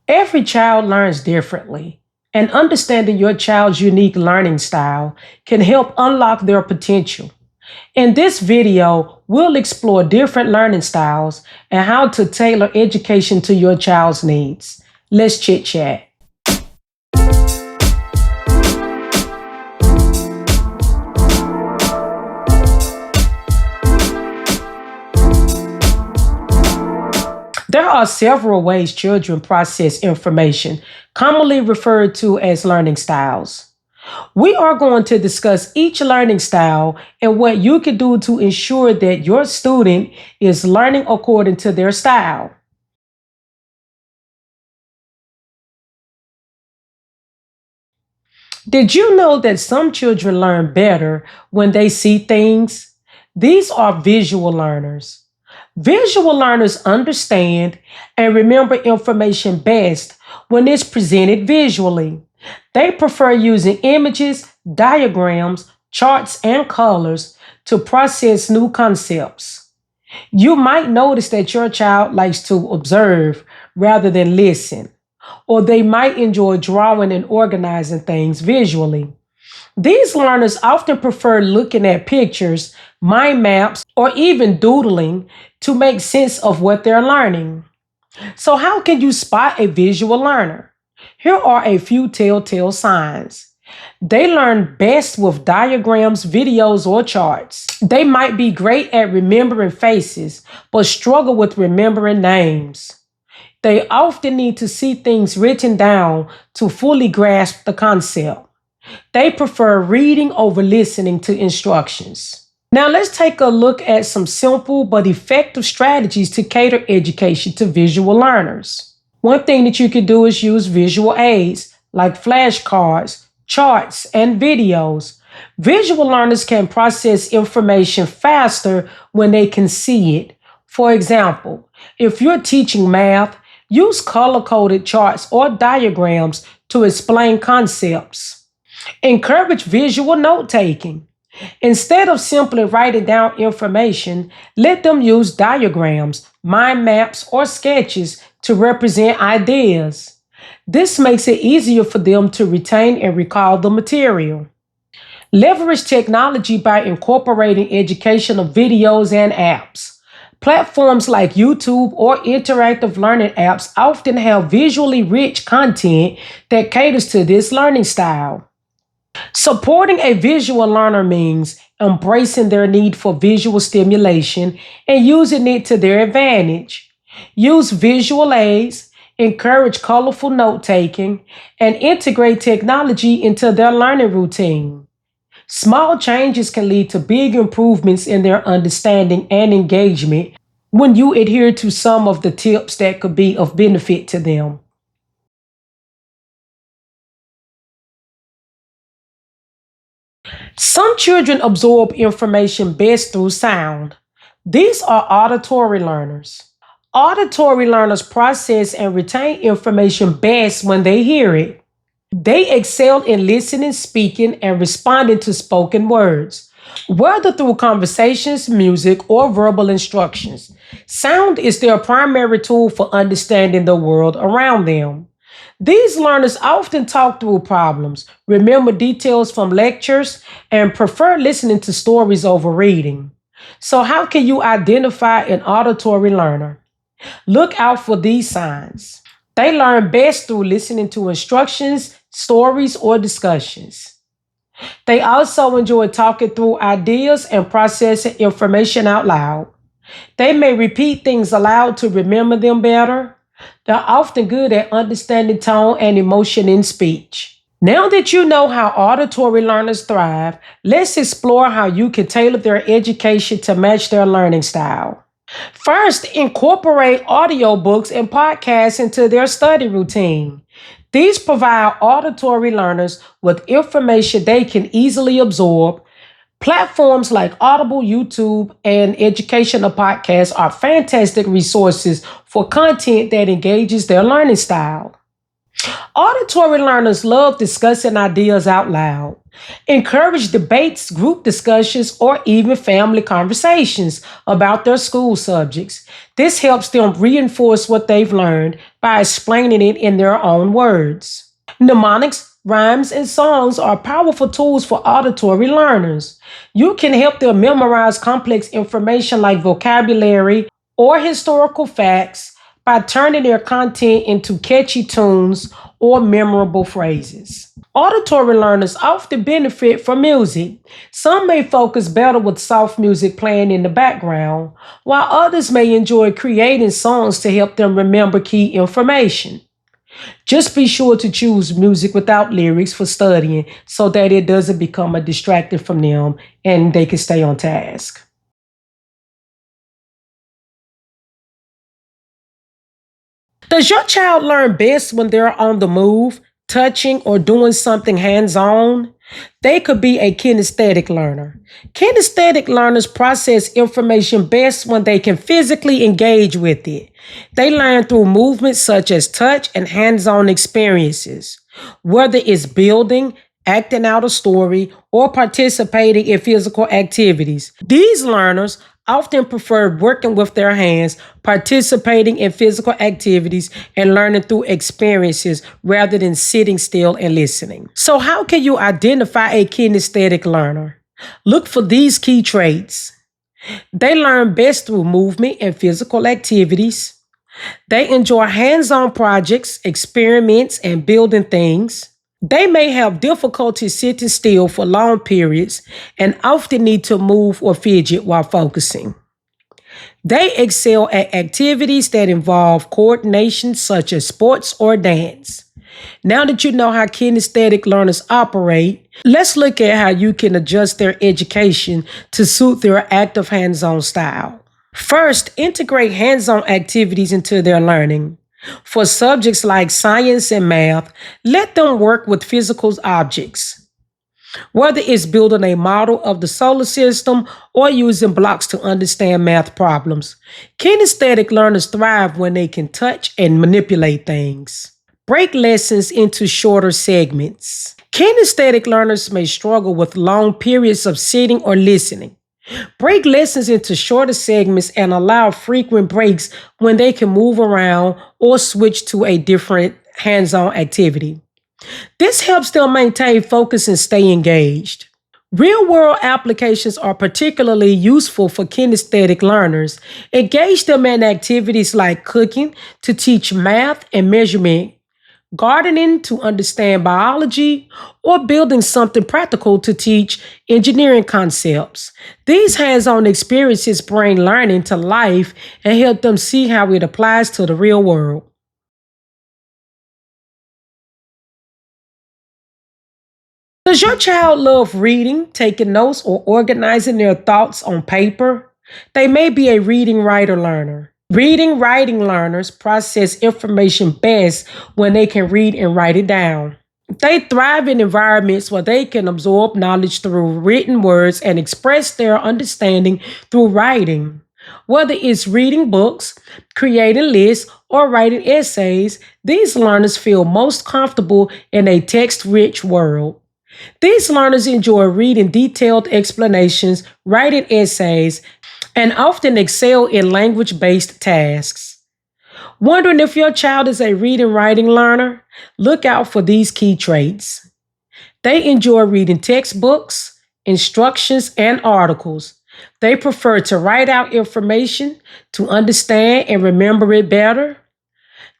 Every child learns differently, and understanding your child's unique learning style can help unlock their potential. In this video, we'll explore different learning styles and how to tailor education to your child's needs. Let's chit chat. There are several ways children process information, commonly referred to as learning styles. We are going to discuss each learning style and what you can do to ensure that your student is learning according to their style. Did you know that some children learn better when they see things? These are visual learners. Visual learners understand and remember information best when it's presented visually. They prefer using images, diagrams, charts, and colors to process new concepts. You might notice that your child likes to observe rather than listen, or they might enjoy drawing and organizing things visually. These learners often prefer looking at pictures, mind maps, or even doodling to make sense of what they're learning. So, how can you spot a visual learner? Here are a few telltale signs. They learn best with diagrams, videos, or charts. They might be great at remembering faces, but struggle with remembering names. They often need to see things written down to fully grasp the concept. They prefer reading over listening to instructions. Now let's take a look at some simple but effective strategies to cater education to visual learners. One thing that you can do is use visual aids like flashcards, charts, and videos. Visual learners can process information faster when they can see it. For example, if you're teaching math, use color-coded charts or diagrams to explain concepts. Encourage visual note-taking. Instead of simply writing down information, let them use diagrams, mind maps, or sketches to represent ideas. This makes it easier for them to retain and recall the material. Leverage technology by incorporating educational videos and apps. Platforms like YouTube or interactive learning apps often have visually rich content that caters to this learning style. Supporting a visual learner means embracing their need for visual stimulation and using it to their advantage. Use visual aids, encourage colorful note taking, and integrate technology into their learning routine. Small changes can lead to big improvements in their understanding and engagement when you adhere to some of the tips that could be of benefit to them. Some children absorb information best through sound. These are auditory learners. Auditory learners process and retain information best when they hear it. They excel in listening, speaking, and responding to spoken words, whether through conversations, music, or verbal instructions. Sound is their primary tool for understanding the world around them. These learners often talk through problems, remember details from lectures, and prefer listening to stories over reading. So, how can you identify an auditory learner? Look out for these signs. They learn best through listening to instructions, stories, or discussions. They also enjoy talking through ideas and processing information out loud. They may repeat things aloud to remember them better. They're often good at understanding tone and emotion in speech. Now that you know how auditory learners thrive, let's explore how you can tailor their education to match their learning style. First, incorporate audiobooks and podcasts into their study routine. These provide auditory learners with information they can easily absorb. Platforms like Audible, YouTube, and educational podcasts are fantastic resources for content that engages their learning style. Auditory learners love discussing ideas out loud. Encourage debates, group discussions, or even family conversations about their school subjects. This helps them reinforce what they've learned by explaining it in their own words. Mnemonics, rhymes, and songs are powerful tools for auditory learners. You can help them memorize complex information like vocabulary or historical facts by turning their content into catchy tunes or memorable phrases. Auditory learners often benefit from music. Some may focus better with soft music playing in the background, while others may enjoy creating songs to help them remember key information. Just be sure to choose music without lyrics for studying so that it doesn't become a distraction from them and they can stay on task. Does your child learn best when they're on the move, touching, or doing something hands on? They could be a kinesthetic learner. Kinesthetic learners process information best when they can physically engage with it. They learn through movements such as touch and hands on experiences. Whether it's building, acting out a story, or participating in physical activities. These learners often prefer working with their hands, participating in physical activities, and learning through experiences rather than sitting still and listening. So, how can you identify a kinesthetic learner? Look for these key traits. They learn best through movement and physical activities. They enjoy hands on projects, experiments, and building things. They may have difficulty sitting still for long periods and often need to move or fidget while focusing. They excel at activities that involve coordination, such as sports or dance. Now that you know how kinesthetic learners operate, let's look at how you can adjust their education to suit their active hands on style. First, integrate hands on activities into their learning. For subjects like science and math, let them work with physical objects, whether it's building a model of the solar system or using blocks to understand math problems. Kinesthetic learners thrive when they can touch and manipulate things. Break lessons into shorter segments. Kinesthetic learners may struggle with long periods of sitting or listening. Break lessons into shorter segments and allow frequent breaks when they can move around or switch to a different hands on activity. This helps them maintain focus and stay engaged. Real world applications are particularly useful for kinesthetic learners. Engage them in activities like cooking to teach math and measurement, gardening to understand biology, or building something practical to teach engineering concepts. These hands on experiences bring learning to life and help them see how it applies to the real world. Does your child love reading, taking notes, or organizing their thoughts on paper? They may be a reading writer learner. Reading writing learners process information best when they can read and write it down. They thrive in environments where they can absorb knowledge through written words and express their understanding through writing. Whether it's reading books, creating lists, or writing essays, these learners feel most comfortable in a text rich world. These learners enjoy reading detailed explanations, writing essays, and often excel in language based tasks. Wondering if your child is a reading writing learner? Look out for these key traits. They enjoy reading textbooks, instructions, and articles. They prefer to write out information to understand and remember it better.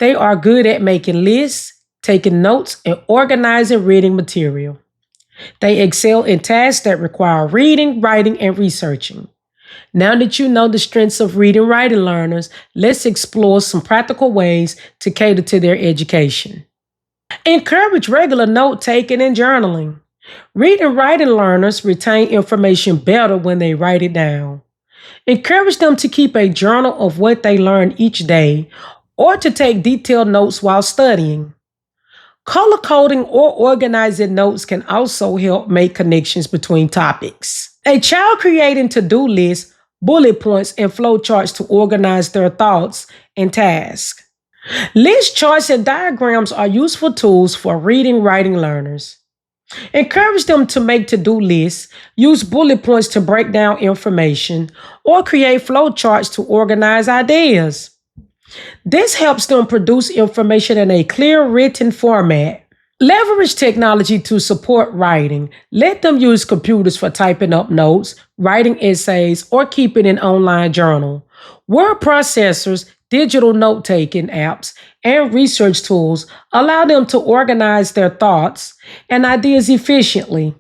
They are good at making lists, taking notes, and organizing reading material. They excel in tasks that require reading, writing, and researching. Now that you know the strengths of reading and writing learners, let's explore some practical ways to cater to their education. Encourage regular note taking and journaling. Reading and writing learners retain information better when they write it down. Encourage them to keep a journal of what they learn each day or to take detailed notes while studying. Color coding or organizing notes can also help make connections between topics. A child creating to-do lists, bullet points, and flowcharts to organize their thoughts and tasks. List charts and diagrams are useful tools for reading writing learners. Encourage them to make to-do lists, use bullet points to break down information, or create flow charts to organize ideas. This helps them produce information in a clear written format. Leverage technology to support writing. Let them use computers for typing up notes, writing essays, or keeping an online journal. Word processors, digital note taking apps, and research tools allow them to organize their thoughts and ideas efficiently.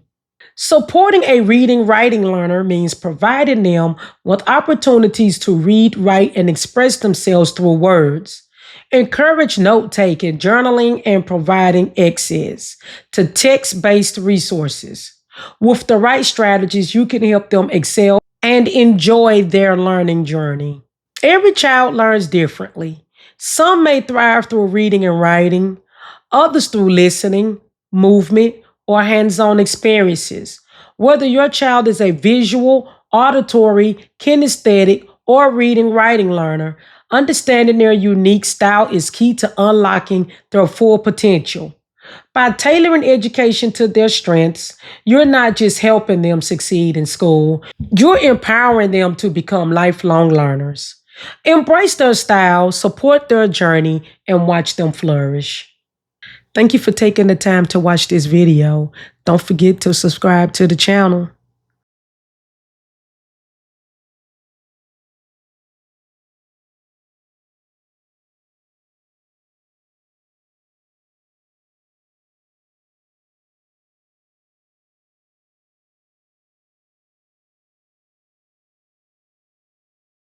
Supporting a reading writing learner means providing them with opportunities to read, write, and express themselves through words. Encourage note taking, journaling, and providing access to text based resources. With the right strategies, you can help them excel and enjoy their learning journey. Every child learns differently. Some may thrive through reading and writing, others through listening, movement, or hands on experiences. Whether your child is a visual, auditory, kinesthetic, or reading writing learner, understanding their unique style is key to unlocking their full potential. By tailoring education to their strengths, you're not just helping them succeed in school, you're empowering them to become lifelong learners. Embrace their style, support their journey, and watch them flourish. Thank you for taking the time to watch this video. Don't forget to subscribe to the channel.